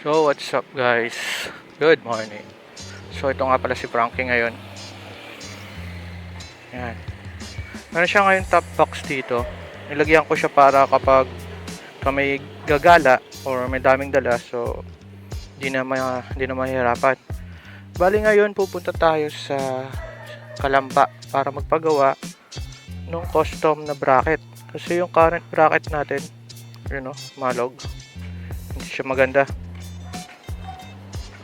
So what's up guys? Good morning. So ito nga pala si Frankie ngayon. Yan. Meron siya ngayon top box dito. Nilagyan ko siya para kapag may gagala or may daming dala, so di na mahirapan. Bali ngayon pupunta tayo sa Kalamba para magpagawa ng custom na bracket. Kasi yung current bracket natin, malog. Hindi siya maganda.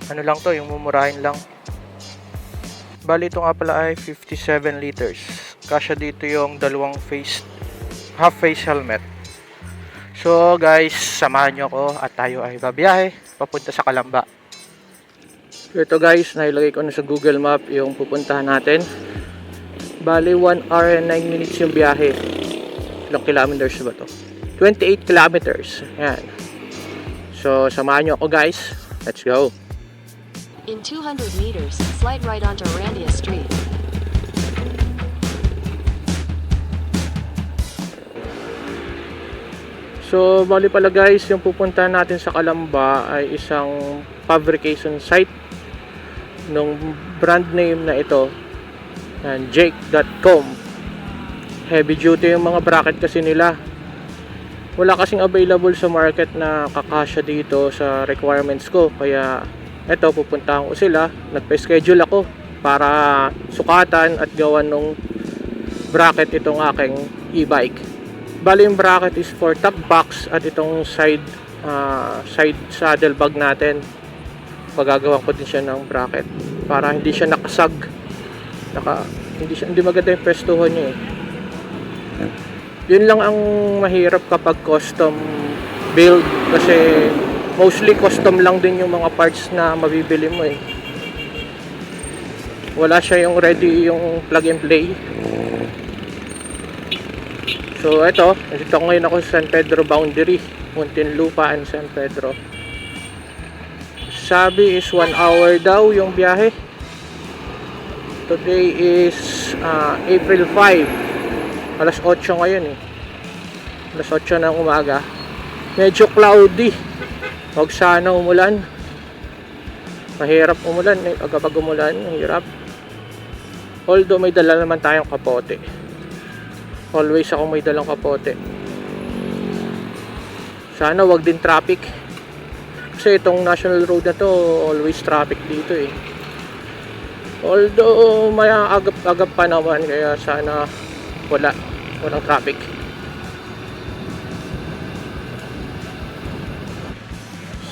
Ano lang to, yung mumurahin lang. Bali ito nga pala ay 57 liters. Kasya dito yung dalawang half face helmet. So guys, samahan nyo ako at tayo ay babiyahe papunta sa Kalamba. So ito guys, nailagay ko na sa Google Map yung pupuntahan natin. Bali 1 hour and 9 minutes yung biyahe. Ilang kilometers ba to? 28 kilometers. Yan. So samahan nyo ako guys. Let's go. In 200 meters, slide right onto Randia Street. So, bali pala guys, yung pupuntahan natin sa Kalamba ay isang fabrication site ng brand name na ito. Yan, Jake.com. Heavy duty yung mga bracket kasi nila. Wala kasing available sa market na kakasya dito sa requirements ko. Kaya eto, pupuntahan ko sila. Nagpa-schedule ako para sukatan at gawan ng bracket itong aking e-bike. Bali yung bracket is for top box at itong side saddle bag natin. Pagagawa ko din siya ng bracket para hindi siya nakasag. Hindi maganda yung pwestuhan niya eh. Yun lang ang mahirap kapag custom build kasi mostly custom lang din yung mga parts na mabibili mo eh. Wala siya yung ready yung plug and play. So ito ngayon ako sa San Pedro boundary, Muntinlupa and San Pedro. Sabi is 1 hour daw yung biyahe. Today is April 5. Alas 8 ngayon eh. Alas 8 ng umaga. Medyo cloudy. Huwag sana umulan. Mahirap umulan eh. Kapag umulan, mahirap. Although may dala naman tayong kapote. Always ako may dalang kapote. Sana wag din traffic. Kasi itong national road na to, always traffic dito eh. Although may agap-agap pa naman, kaya sana walang traffic.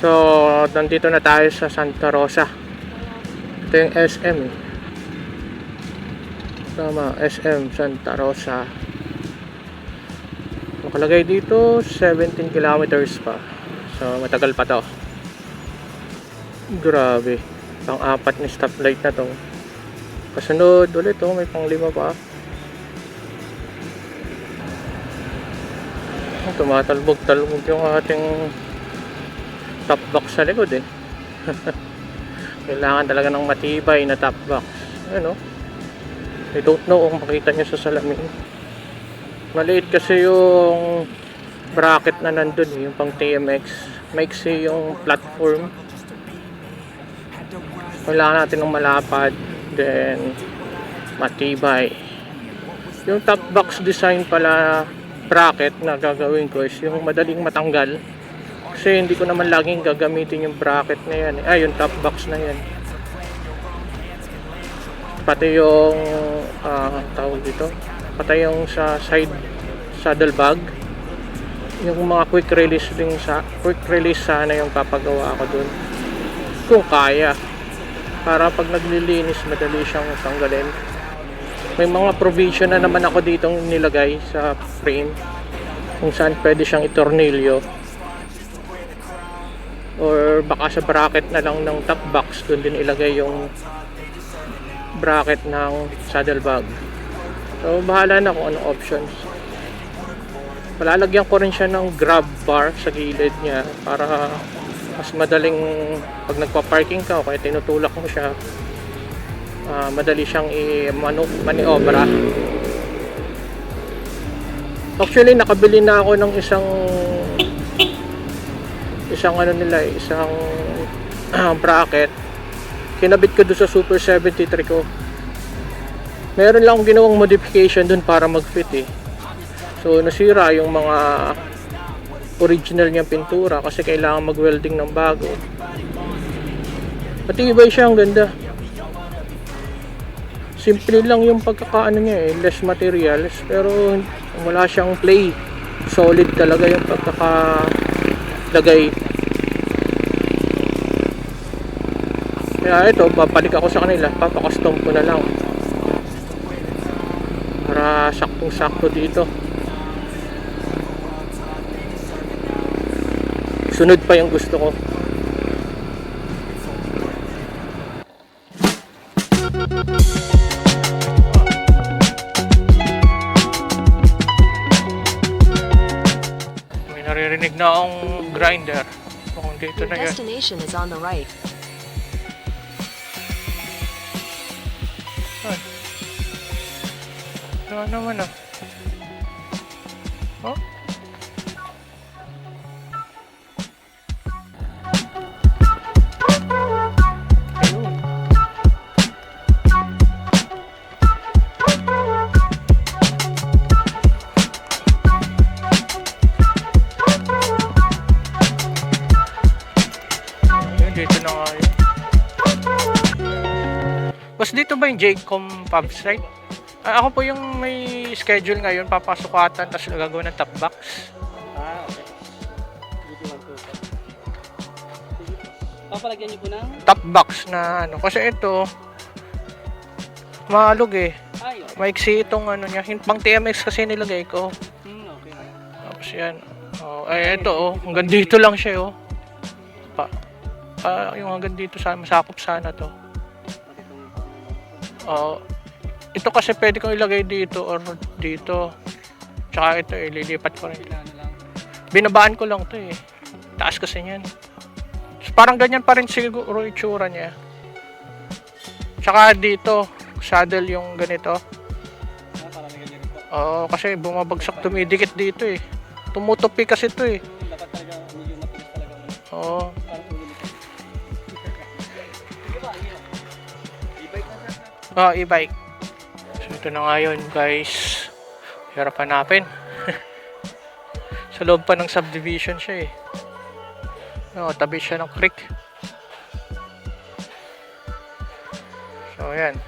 So, nandito na tayo sa Santa Rosa. Ito yung SM eh. Tama, SM Santa Rosa. Nakalagay dito 17 kilometers pa. So, matagal pa to. Grabe. Pang-apat ni stoplight na to. Kasunod ulit to, may pang-5 pa. Tumatalbog-talbog yung ating top box sa likod eh. Kailangan talaga ng matibay na top box. Ano? I don't know kung makita nyo sa salamin. Maliit kasi yung bracket na nandun, yung pang TMX. Maiksi yung platform. Kailangan natin ng malapad, then matibay. Yung top box design pala bracket na gagawin ko is yung madaling matanggal. Kasi hindi ko naman laging gagamitin yung bracket na yan. Yung top box na yan. Pati yung tawag dito. Pati yung sa side saddle bag. Yung mga quick release sana yung papagawa ko dun. Kung kaya. Para pag naglilinis, madali siyang tanggalin. May mga provision na naman ako ditong nilagay sa frame. Kung saan pwede siyang itornilyo. Or baka sa bracket na lang ng top box doon din ilagay yung bracket ng saddle bag. So bahala na kung anong options. Palalagyan ko rin siya ng grab bar sa gilid niya para mas madaling pag nagpa-parking ka o kaya tinutulak mo siya, madali siyang maniobra. Actually nakabili na ako ng isang bracket, kinabit ko doon sa Super 73 ko. Meron lang akong ginawang modification doon para mag-fit eh. So nasira yung mga original niyang pintura kasi kailangan mag-welding ng bago. Matibay siya, ang ganda. Simple lang yung pagkakaano niya eh, less materials pero wala siyang play. Solid talaga yung pagkakalagay. Kaya ito, babalik ako sa kanila, papakustom ko na lang para saktong-sakto dito. Sunod pa yung gusto ko. May naririnig na akong grinder. Mukhang dito Your na yan. destination is on the right. Ay. Ano naman ah? Oh? Ayun. Ayun, dito na nga yun. Bas dito ba yung Jcom pub site? Ako po yung may schedule ngayon, papasukatan tapos gagawin ng top box. Okay. Dito lang po. Papalagyan niyo po ng... Top box na ano, kasi ito maalog eh. Ay, okay. Maiksi itong ano niya, pang TMX kasi nilagay ko. Okay. Tapos yan. Oh, ay ito oh, hanggang dito lang siya oh. Yung hanggang dito sa masakop sana to. Oh, ito kasi pwede kong ilagay dito or dito. Tsaka ito ililipat ko rin. Binabaan ko lang to eh. Taas kasi niyan. So, parang ganyan pa rin siguro itsura niya. Tsaka dito, saddle yung ganito. Parang ganyan po. Oo, kasi bumabagsak, tumidikit dito eh. Tumutupi kasi ito eh. Dapat talaga medyo matigas talaga. Oo. Parang ulo nito. Sige ba, e-bike na sir. Oh, e-bike. So, ito na nga yun, guys. Hirap hanapin. Sa loob pa ng subdivision siya eh. Oh, tabi siya ng creek. So, ayan.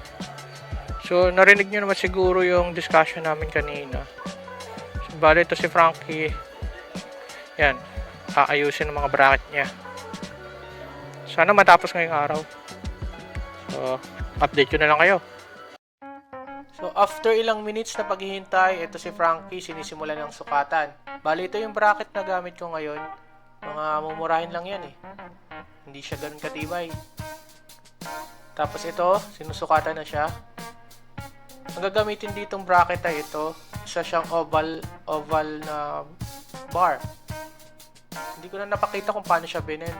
So, narinig nyo naman siguro yung discussion namin kanina. So, bali ito si Frankie. Yan. Aayusin ang mga bracket niya. Sana matapos ngayong araw. So, update ko na lang kayo. So, after ilang minutes na paghihintay, ito si Frankie, sinisimula ng sukatan. Bali, ito yung bracket na gamit ko ngayon. Mga mumurahin lang yan eh. Hindi siya ganun katibay. Tapos ito, sinusukatan na siya. Ang gagamitin ditong bracket ay ito. Isa siyang oval na bar. Hindi ko na napakita kung paano siya binend.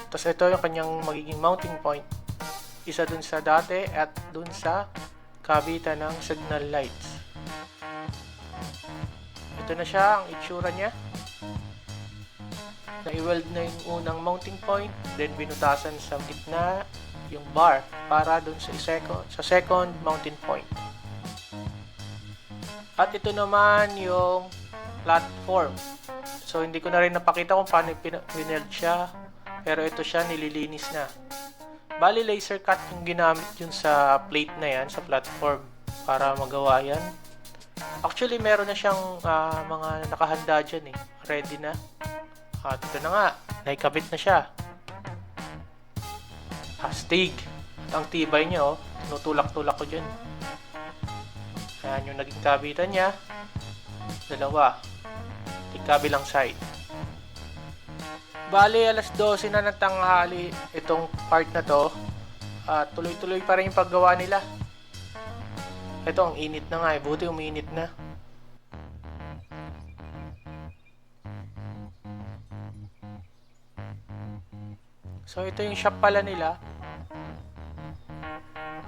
Tapos ito yung kanyang magiging mounting point. Isa dun sa dati at dun sa kabitan ng signal lights. Ito na siya, ang itsura niya. Na-weld na yung unang mounting point, then binutasan sa gitna yung bar para dun sa second mounting point. At ito naman yung platform. So hindi ko na rin napakita kung paano pineld siya, pero ito siya, nililinis na. Bali, laser cut yung ginamit yun sa plate na yan, sa platform, para magawa yan. Actually, meron na siyang mga nakahanda dyan eh. Ready na. At ito na nga, naikabit na siya. Astig. At ang tibay niya oh, tinutulak-tulak ko dyan. Ayan yung naging kabitan niya. Dalawa. Kabilang side. Bali, alas 12 na ng tanghali itong part na to. At tuloy-tuloy pa rin yung paggawa nila. Ito, ang init na nga eh. Buti uminit na. So, ito yung shop pala nila.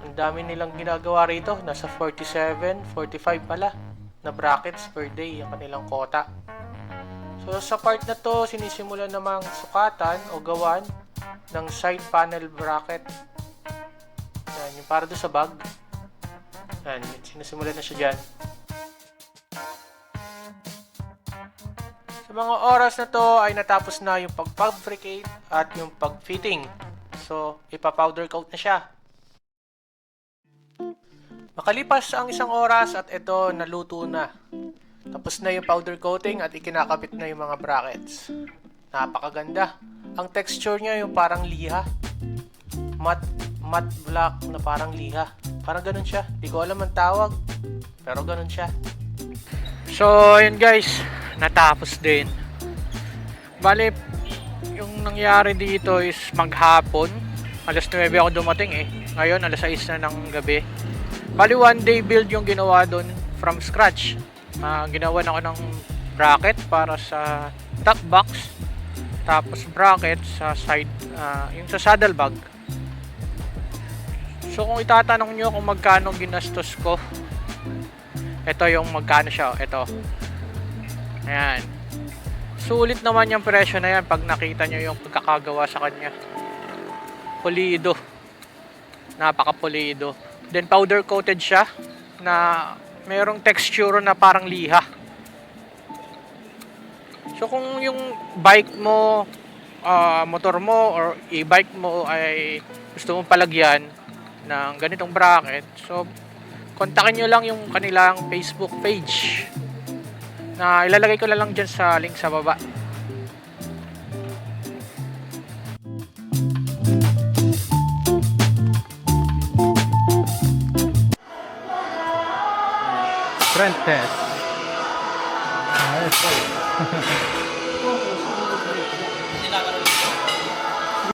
Ang dami nilang ginagawa rito. Nasa 47, 45 pala na brackets per day ang kanilang quota. So, sa part na to, sinisimula namang sukatan o gawan ng side panel bracket. Yan, yung para doon sa bag. Yan, sinasimulan na siya dyan. Sa mga oras na to ay natapos na yung pag-fabricate at yung pag-fitting. So, ipa-powder coat na siya. Makalipas ang 1 oras at ito naluto na. Tapos na yung powder coating at ikinakabit na yung mga brackets. Napakaganda. Ang texture niya yung parang liha. Matte black na parang liha. Parang ganun siya. Di ko alam ang tawag. Pero ganun siya. So, yun guys. Natapos din. Bale, yung nangyari dito is maghapon. Alas 9 ako dumating eh. Ngayon, alas 6 na ng gabi. Bali, 1 day build yung ginawa doon from scratch. Ginawa na ako ng bracket para sa top box. Tapos bracket sa side, yung sa saddle bag. So kung itatanong nyo kung magkano ginastos ko, ito yung magkano siya, ito. Ayan. Sulit naman yung presyo na yan pag nakita nyo yung pagkakagawa sa kanya. Pulido. Napaka-pulido. Then powder coated siya na mayroong texture na parang liha. So kung yung bike mo, motor mo or e-bike mo ay gusto mong palagyan ng ganitong bracket, so kontakin nyo lang yung kanilang Facebook page na ilalagay ko na lang dyan sa link sa baba. Trend test.